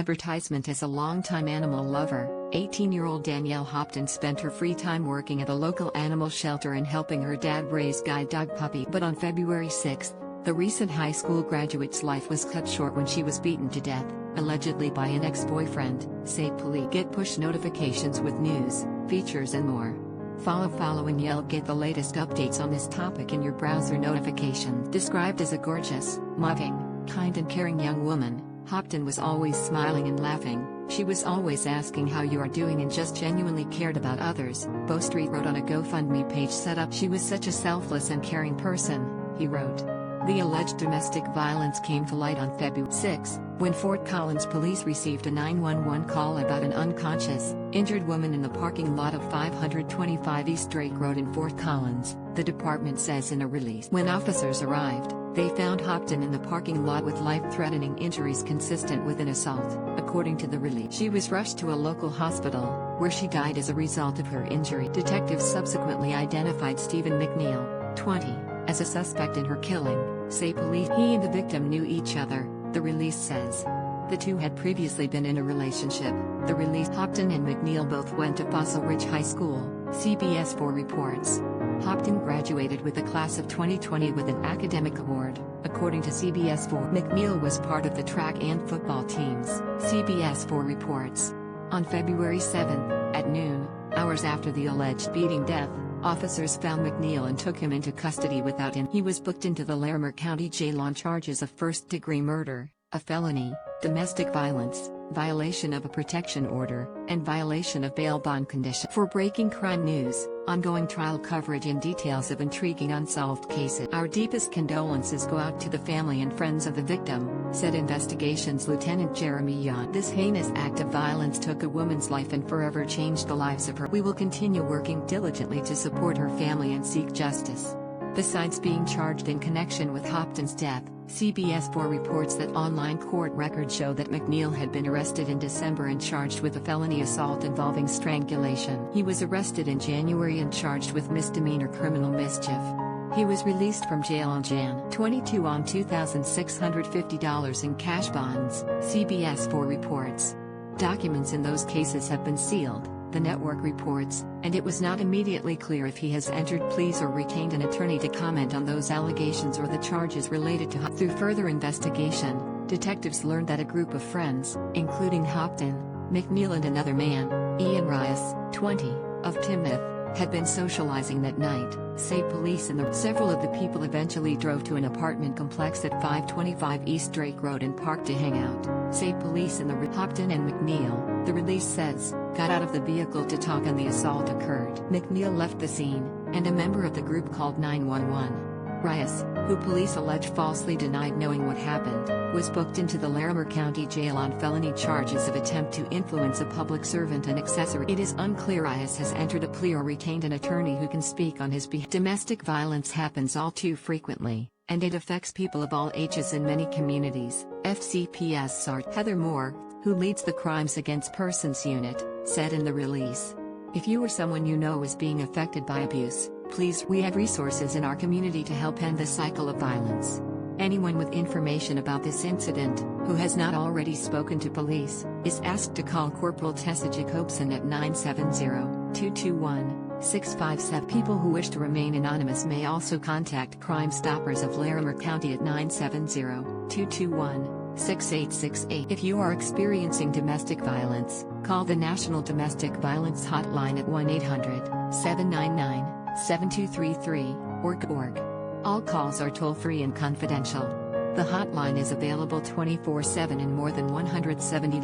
advertisement. As a longtime animal lover, 18-year-old Danielle Hopton spent her free time working at a local animal shelter and helping her dad raise guide dog Puppy. But on February 6, the recent high school graduate's life was cut short when she was beaten to death, allegedly by an ex-boyfriend, say police. Get push notifications with news, features and more. Following Yelp. Get the latest updates on this topic in your browser notifications. Described as a gorgeous, loving, kind and caring young woman, Hopton was always smiling and laughing. She was always asking how you are doing and just genuinely cared about others, Bo Street wrote on a GoFundMe page set up. She was such a selfless and caring person, he wrote. The alleged domestic violence came to light on February 6, when Fort Collins police received a 911 call about an unconscious, injured woman in the parking lot of 525 East Drake Road in Fort Collins, the department says in a release. When officers arrived, they found Hopton in the parking lot with life-threatening injuries consistent with an assault, according to the release. She was rushed to a local hospital, where she died as a result of her injury. Detectives subsequently identified Stephen McNeil, 20, as a suspect in her killing, say police. He and the victim knew each other, the release says. The two had previously been in a relationship. The release. Hopton and McNeil both went to Fossil Ridge High School, CBS 4 reports. Hopton graduated with the class of 2020 with an academic award, according to CBS 4. McNeil was part of the track and football teams, CBS 4 reports. On February 7, at noon, hours after the alleged beating death, officers found McNeil and took him into custody without him. He was booked into the Larimer County Jail on charges of first-degree murder, a felony, domestic violence, violation of a protection order, and violation of bail bond condition. For breaking crime news, ongoing trial coverage and details of intriguing unsolved cases. Our deepest condolences go out to the family and friends of the victim, said Investigations Lieutenant Jeremy Young. This heinous act of violence took a woman's life and forever changed the lives of her. We will continue working diligently to support her family and seek justice. Besides being charged in connection with Hopton's death, CBS 4 reports that online court records show that McNeil had been arrested in December and charged with a felony assault involving strangulation. He was arrested in January and charged with misdemeanor criminal mischief. He was released from jail on Jan. 22 on $2,650 in cash bonds, CBS 4 reports. Documents in those cases have been sealed, the network reports, and it was not immediately clear if he has entered pleas or retained an attorney to comment on those allegations or the charges related to Hopton. Through further investigation, detectives learned that a group of friends, including Hopton, McNeil and another man, Ian Rias, 20, of Timoth, had been socializing that night, say police. Several of the people eventually drove to an apartment complex at 525 East Drake Road and parked to hang out, say police. Hopton and McNeil, the release says, got out of the vehicle to talk and the assault occurred. McNeil left the scene, and a member of the group called 911. Rias, who police allege falsely denied knowing what happened, was booked into the Larimer County Jail on felony charges of attempt to influence a public servant and accessory. It is unclear Rias has entered a plea or retained an attorney who can speak on his behalf. Domestic violence happens all too frequently, and it affects people of all ages in many communities, FCPS Sergeant Heather Moore, who leads the Crimes Against Persons Unit, said in the release. If you or someone you know is being affected by abuse, please, we have resources in our community to help end the cycle of violence. Anyone with information about this incident, who has not already spoken to police, is asked to call Corporal Tessa Jacobson at 970-221-657. People who wish to remain anonymous may also contact Crime Stoppers of Larimer County at 970-221-6868. If you are experiencing domestic violence, call the National Domestic Violence Hotline at 1-800-799-7233, org. All calls are toll-free and confidential. The hotline is available 24/7 in more than 170